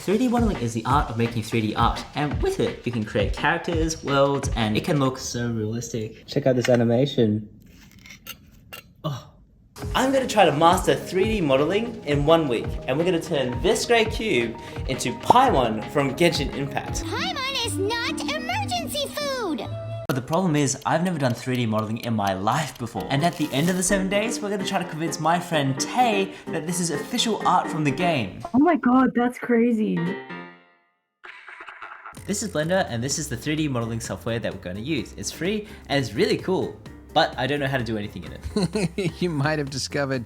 3D modeling is the art of making 3D art, and with it, you can create characters, worlds, and it can look so realistic. Check out this animation. Oh. I'm going to try to master 3D modeling in 1 week, and we're going to turn this grey cube into Paimon from Genshin Impact. Paimon is not emergency food! But the problem is, I've never done 3D modeling in my life before. And at the end of the 7 days, we're going to try to convince my friend Tay that this is official art from the game. Oh my god, that's crazy. This is Blender, and this is the 3D modeling software that we're going to use. It's free, and it's really cool. But I don't know how to do anything in it. You might have discovered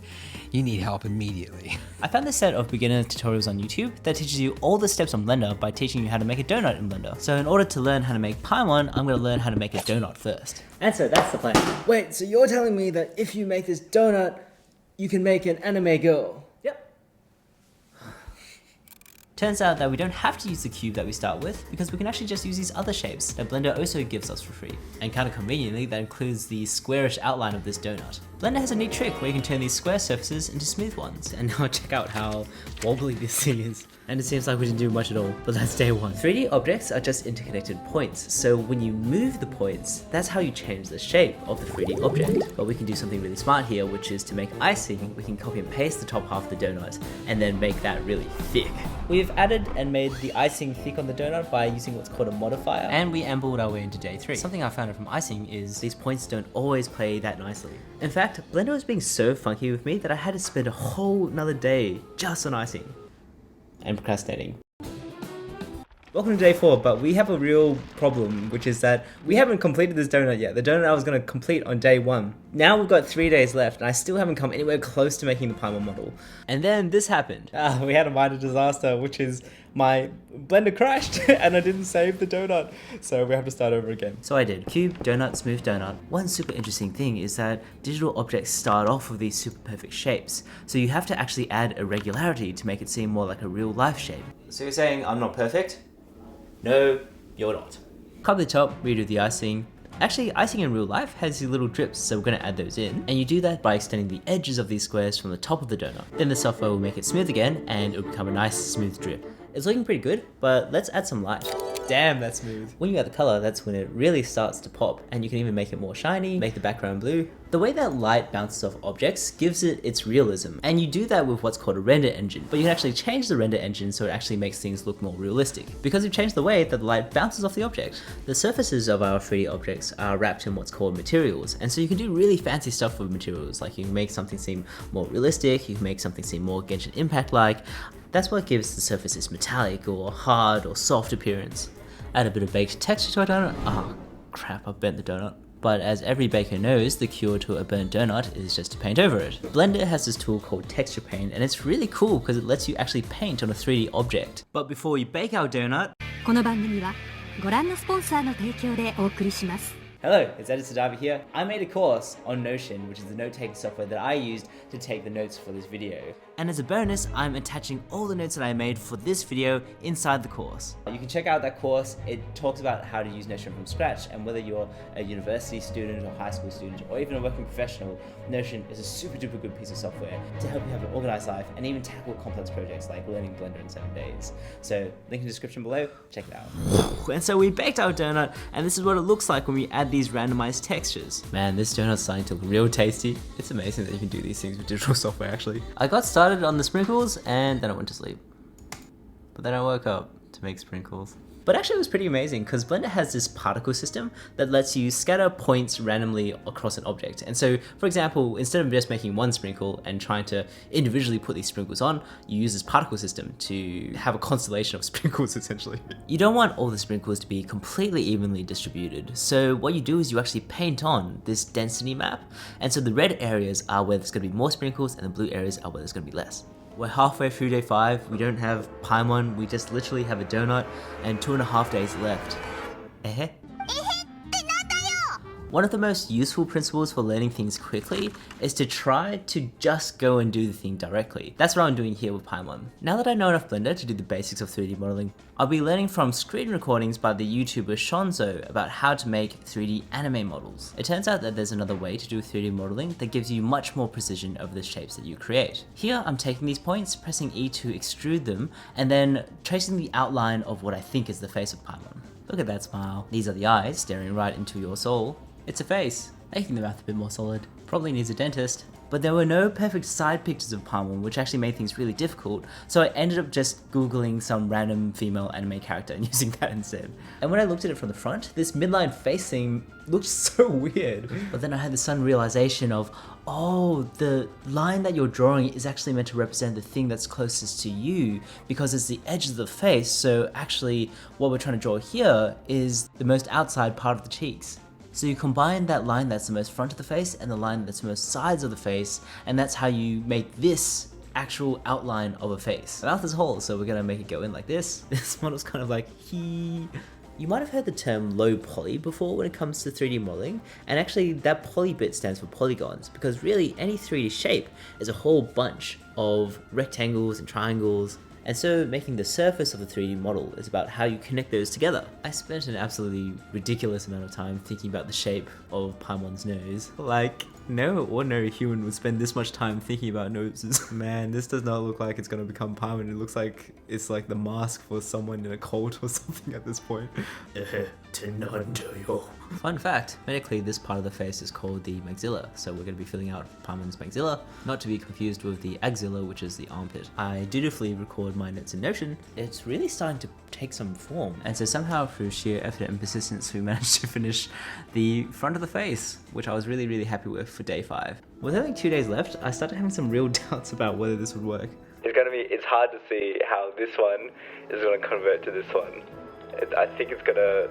you need help immediately. I found this set of beginner tutorials on YouTube that teaches you all the steps on Blender by teaching you how to make a donut in Blender. So in order to learn how to make Paimon, I'm going to learn how to make a donut first. And so that's the plan. Wait, so you're telling me that if you make this donut, you can make an anime girl? Yep. Turns out that we don't have to use the cube that we start with because we can actually just use these other shapes that Blender also gives us for free. And kind of conveniently, that includes the squarish outline of this donut. Blender has a neat trick where you can turn these square surfaces into smooth ones. And now check out how wobbly this thing is. And it seems like we didn't do much at all, but that's day one. 3D objects are just interconnected points, so when you move the points, that's how you change the shape of the 3D object. But we can do something really smart here, which is to make icing, we can copy and paste the top half of the donut, and then make that really thick. We've added and made the icing thick on the donut by using what's called a modifier, and we ambled our way into day 3. Something I found out from icing is these points don't always play that nicely. In fact, Blender was being so funky with me that I had to spend a whole another day just on icing. And procrastinating. Welcome to day 4, but we have a real problem, which is that we haven't completed this donut yet. The donut I was going to complete on day 1. Now we've got 3 days left, and I still haven't come anywhere close to making the Paimon model. And then this happened. We had a minor disaster, which is my Blender crashed, and I didn't save the donut, so we have to start over again. So I did. Cube, donut, smooth donut. One super interesting thing is that digital objects start off with these super perfect shapes, so you have to actually add irregularity to make it seem more like a real life shape. So you're saying I'm not perfect? No, you're not. Cover the top, redo the icing. Actually, icing in real life has these little drips, so we're going to add those in. And you do that by extending the edges of these squares from the top of the donut. Then the software will make it smooth again, and it'll become a nice smooth drip. It's looking pretty good, but let's add some light. Damn, that's smooth. When you add the color, that's when it really starts to pop, and you can even make it more shiny, make the background blue. The way that light bounces off objects gives it its realism, and you do that with what's called a render engine, but you can actually change the render engine so it actually makes things look more realistic, because we've changed the way that the light bounces off the object. The surfaces of our 3D objects are wrapped in what's called materials, and so you can do really fancy stuff with materials, like you can make something seem more realistic, you can make something seem more Genshin Impact-like. That's what gives the surface its metallic or hard or soft appearance. Add a bit of baked texture to our donut. Oh crap, I've burnt the donut. But as every baker knows, the cure to a burnt donut is just to paint over it. Blender has this tool called Texture Paint, and it's really cool because it lets you actually paint on a 3D object. But before we bake our donut... この番組はご覧のスポンサーの提供でお送りします。 Hello, it's Editor Dabi here. I made a course on Notion, which is the note-taking software that I used to take the notes for this video. And as a bonus, I'm attaching all the notes that I made for this video inside the course. You can check out that course. It talks about how to use Notion from scratch, and whether you're a university student or high school student or even a working professional, Notion is a super duper good piece of software to help you have an organized life and even tackle complex projects like learning Blender in 7 days. So link in the description below, check it out. And so we baked our donut, and this is what it looks like when we add these randomized textures. Man, this donut's starting to look real tasty. It's amazing that you can do these things with digital software actually. I got started on the sprinkles and then I went to sleep. But then I woke up to make sprinkles. But actually it was pretty amazing because Blender has this particle system that lets you scatter points randomly across an object. And so, for example, instead of just making one sprinkle and trying to individually put these sprinkles on, you use this particle system to have a constellation of sprinkles essentially. You don't want all the sprinkles to be completely evenly distributed. So what you do is you actually paint on this density map. And so the red areas are where there's going to be more sprinkles and the blue areas are where there's going to be less. We're halfway through day 5, we don't have Paimon, we just literally have a donut and 2.5 days left. One of the most useful principles for learning things quickly is to try to just go and do the thing directly. That's what I'm doing here with Paimon. Now that I know enough Blender to do the basics of 3D modeling, I'll be learning from screen recordings by the YouTuber Shonzo about how to make 3D anime models. It turns out that there's another way to do 3D modeling that gives you much more precision over the shapes that you create. Here I'm taking these points, pressing E to extrude them, and then tracing the outline of what I think is the face of Paimon. Look at that smile. These are the eyes staring right into your soul. It's a face, making the mouth a bit more solid. Probably needs a dentist. But there were no perfect side pictures of Paimon, which actually made things really difficult, so I ended up just googling some random female anime character and using that instead. And when I looked at it from the front, this midline face thing looked so weird. But then I had the sudden realization of, oh, the line that you're drawing is actually meant to represent the thing that's closest to you, because it's the edge of the face, so actually what we're trying to draw here is the most outside part of the cheeks. So you combine that line that's the most front of the face and the line that's the most sides of the face, and that's how you make this actual outline of a face. The mouth is whole, so we're gonna make it go in like this. This model's kind of like he. You might have heard the term low poly before when it comes to 3D modeling, and actually that poly bit stands for polygons, because really any 3D shape is a whole bunch of rectangles and triangles. And so making the surface of a 3D model is about how you connect those together. I spent an absolutely ridiculous amount of time thinking about the shape of Paimon's nose. Like, no ordinary human would spend this much time thinking about noses. Man, this does not look like it's gonna become Paimon. It looks like it's like the mask for someone in a cult or something at this point. Fun fact, medically this part of the face is called the maxilla, so we're going to be filling out Paimon's maxilla, not to be confused with the axilla, which is the armpit. I dutifully record my notes in Notion. It's really starting to take some form, and so somehow through sheer effort and persistence we managed to finish the front of the face, which I was really happy with for day 5. With only 2 days left, I started having some real doubts about whether this would work. It's hard to see how this one is going to convert to this one. I think it's gonna,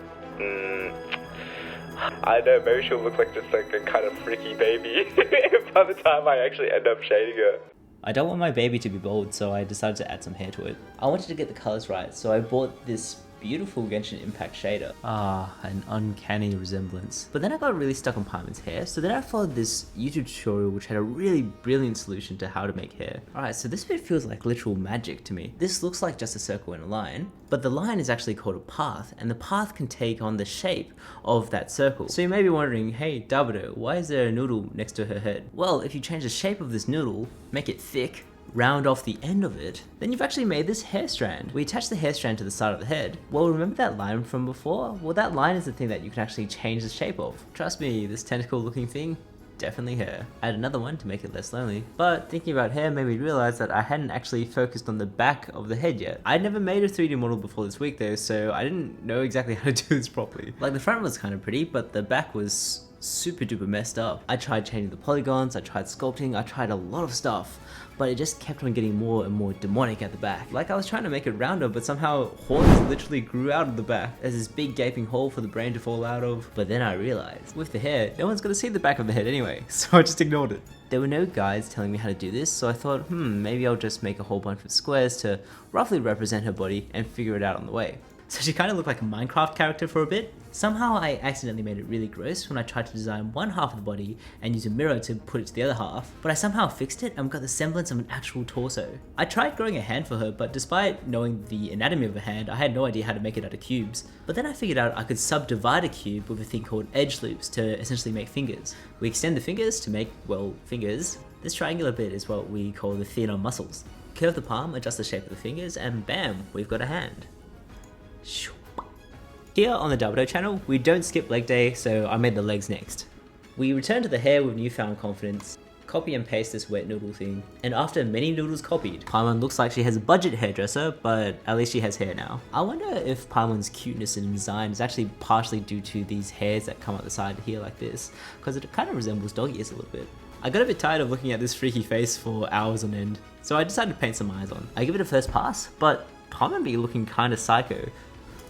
I know, maybe she'll look like just like a kind of freaky baby by the time I actually end up shading her. I don't want my baby to be bold, so I decided to add some hair to it. I wanted to get the colors right, so I bought this beautiful Genshin Impact shader. Ah, an uncanny resemblance. But then I got really stuck on Paimon's hair, so then I followed this YouTube tutorial which had a really brilliant solution to how to make hair. Alright, so this bit feels like literal magic to me. This looks like just a circle and a line, but the line is actually called a path, and the path can take on the shape of that circle. So you may be wondering, hey Dabi, why is there a noodle next to her head? Well, if you change the shape of this noodle, make it thick, round off the end of it, then you've actually made this hair strand. We attach the hair strand to the side of the head. Well, remember that line from before? Well, that line is the thing that you can actually change the shape of. Trust me, this tentacle looking thing, definitely hair. Add another one to make it less lonely. But thinking about hair made me realize that I hadn't actually focused on the back of the head yet. I'd never made a 3D model before this week though, so I didn't know exactly how to do this properly. Like the front was kind of pretty, but the back was super duper messed up. I tried changing the polygons, I tried sculpting, I tried a lot of stuff, but it just kept on getting more and more demonic at the back. Like I was trying to make it rounder, but somehow horns literally grew out of the back. There's this big gaping hole for the brain to fall out of. But then I realized, with the hair, no one's gonna see the back of the head anyway, so I just ignored it. There were no guides telling me how to do this, so I thought, maybe I'll just make a whole bunch of squares to roughly represent her body and figure it out on the way. So she kind of looked like a Minecraft character for a bit. Somehow I accidentally made it really gross when I tried to design one half of the body and use a mirror to put it to the other half, but I somehow fixed it and got the semblance of an actual torso. I tried growing a hand for her, but despite knowing the anatomy of a hand, I had no idea how to make it out of cubes. But then I figured out I could subdivide a cube with a thing called edge loops to essentially make fingers. We extend the fingers to make, well, fingers. This triangular bit is what we call the thenar muscles. Curve the palm, adjust the shape of the fingers, and bam, we've got a hand. Here on the Dabi channel, we don't skip leg day, so I made the legs next. We return to the hair with newfound confidence, copy and paste this wet noodle thing, and after many noodles copied, Paimon looks like she has a budget hairdresser, but at least she has hair now. I wonder if Paimon's cuteness and design is actually partially due to these hairs that come up the side here like this, because it kind of resembles dog ears a little bit. I got a bit tired of looking at this freaky face for hours on end, so I decided to paint some eyes on. I give it a first pass, but Paimon be looking kinda psycho.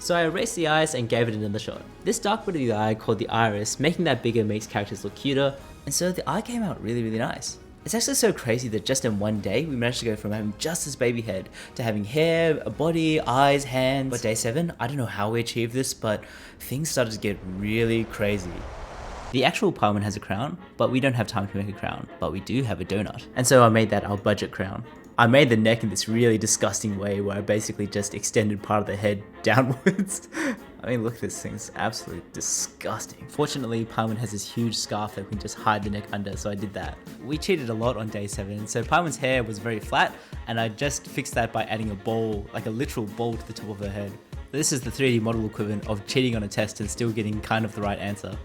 So I erased the eyes and gave it another shot. This dark bit of the eye called the iris, making that bigger makes characters look cuter, and so the eye came out really nice. It's actually so crazy that just in one day, we managed to go from having just this baby head to having hair, a body, eyes, hands. But day 7, I don't know how we achieved this, but things started to get really crazy. The actual Paimon has a crown, but we don't have time to make a crown, but we do have a donut. And so I made that our budget crown. I made the neck in this really disgusting way where I basically just extended part of the head downwards. I mean, look, this thing's absolutely disgusting. Fortunately, Paimon has this huge scarf that we can just hide the neck under, so I did that. We cheated a lot on day 7, so Paimon's hair was very flat, and I just fixed that by adding a bowl, like a literal bowl to the top of her head. This is the 3D model equivalent of cheating on a test and still getting kind of the right answer.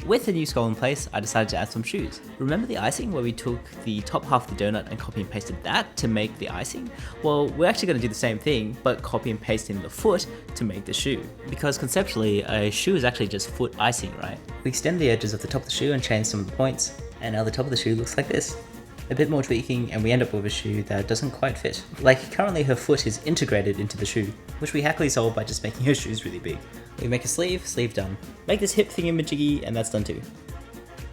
With the new skull in place, I decided to add some shoes. Remember the icing where we took the top half of the donut and copy and pasted that to make the icing? Well, we're actually going to do the same thing, but copy and paste in the foot to make the shoe. Because conceptually, a shoe is actually just foot icing, right? We extend the edges of the top of the shoe and change some of the points, and now the top of the shoe looks like this. A bit more tweaking and we end up with a shoe that doesn't quite fit. Like currently her foot is integrated into the shoe, which we happily solve by just making her shoes really big. We make a sleeve done. Make this hip thingamajiggy and that's done too.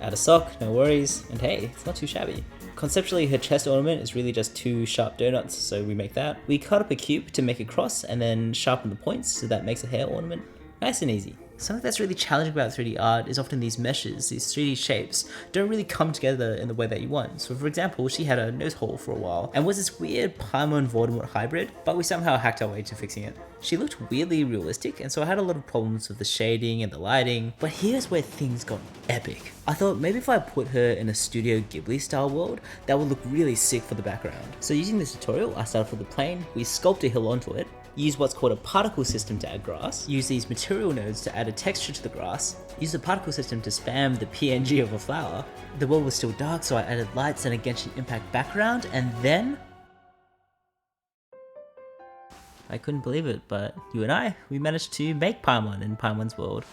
Add a sock, no worries, and hey, it's not too shabby. Conceptually her chest ornament is really just 2 sharp donuts, so we make that. We cut up a cube to make a cross and then sharpen the points so that makes a hair ornament. Nice and easy. Something that's really challenging about 3D art is often these meshes, these 3D shapes, don't really come together in the way that you want. So for example, she had a nose hole for a while, and was this weird Paimon Voldemort hybrid, but we somehow hacked our way to fixing it. She looked weirdly realistic, and so I had a lot of problems with the shading and the lighting, but here's where things got epic. I thought maybe if I put her in a Studio Ghibli style world, that would look really sick for the background. So using this tutorial, I started with the plane, we sculpt a hill onto it, use what's called a particle system to add grass, use these material nodes to add a texture to the grass, use the particle system to spam the PNG of a flower. The world was still dark, so I added lights and a Genshin Impact background, and then... I couldn't believe it, but you and I, we managed to make Paimon in Paimon's world.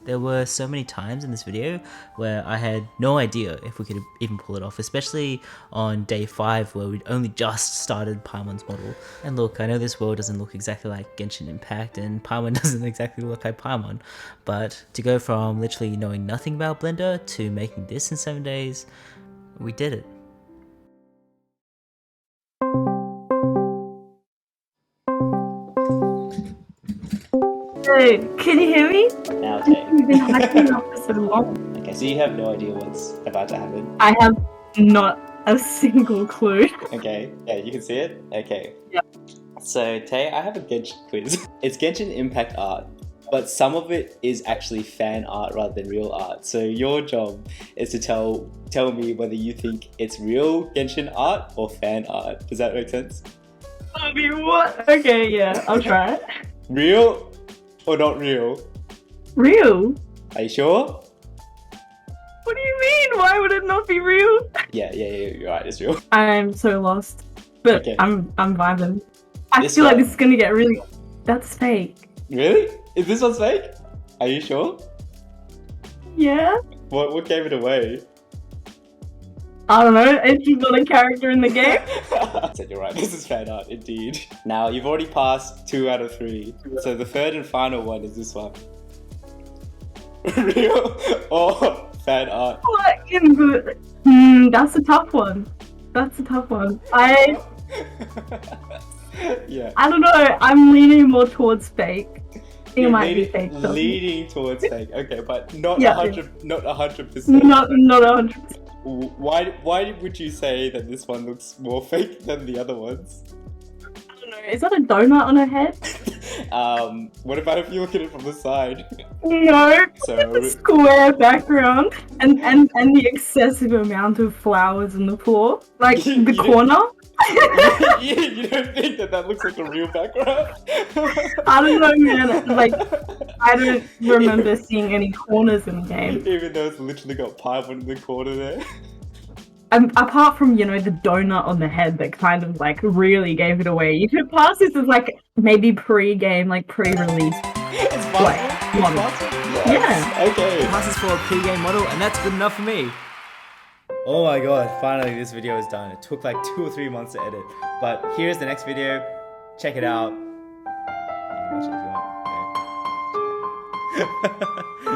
There were so many times in this video where I had no idea if we could even pull it off, especially on day 5 where we'd only just started Paimon's model. And look, I know this world doesn't look exactly like Genshin Impact and Paimon doesn't exactly look like Paimon, but to go from literally knowing nothing about Blender to making this in 7 days, we did it. Hey, can you hear me? Now, Tay. You've been hyping up for so long. Okay, so you have no idea what's about to happen. I have not a single clue. Okay, yeah, you can see it? Okay. Yeah. So, Tay, I have a Genshin quiz. It's Genshin Impact art, but some of it is actually fan art rather than real art. So your job is to tell me whether you think it's real Genshin art or fan art. Does that make sense? I mean, what? Okay, yeah, I'll try it. Real or not real? Real? Are you sure? What do you mean? Why would it not be real? Yeah, you're right, it's real. I'm so lost, but Okay. I'm vibing. I This feel like one- this is gonna get really... That's fake. Really? Is this one fake? Are you sure? Yeah? What gave it away? I don't know, it's just not a character in the game. So you're right, this is fan art indeed. Now you've already passed 2 out of 3. So the third and final one is this one. Real or fan art? What in the... that's a tough one. That's a tough one. Yeah. I don't know, I'm leaning more towards fake. It You're might be fake though. leaning towards fake. Okay, but not Yeah. 100%. Not 100%. Not 100%. Why would you say that this one looks more fake than the other ones? I don't know, is that a donut on her head? What about if you look at it from the side? No, So the square background and the excessive amount of flowers on the floor. Like You the don't- corner. you don't think that looks like a real background? I don't know, man. Like, I don't remember seeing any corners in the game. Even though it's literally got Paimon in the corner there. Apart from, you know, the donut on the head that kind of like really gave it away. You could pass this as like maybe pre-game, like pre-release. It's Like, possible. model. It's possible. Yeah. Okay. Passes for a pre-game model, and that's good enough for me. Oh my god, finally this video is done. It took like 2 or 3 months to edit. But here's the next video. Check it out. You can watch it if you want.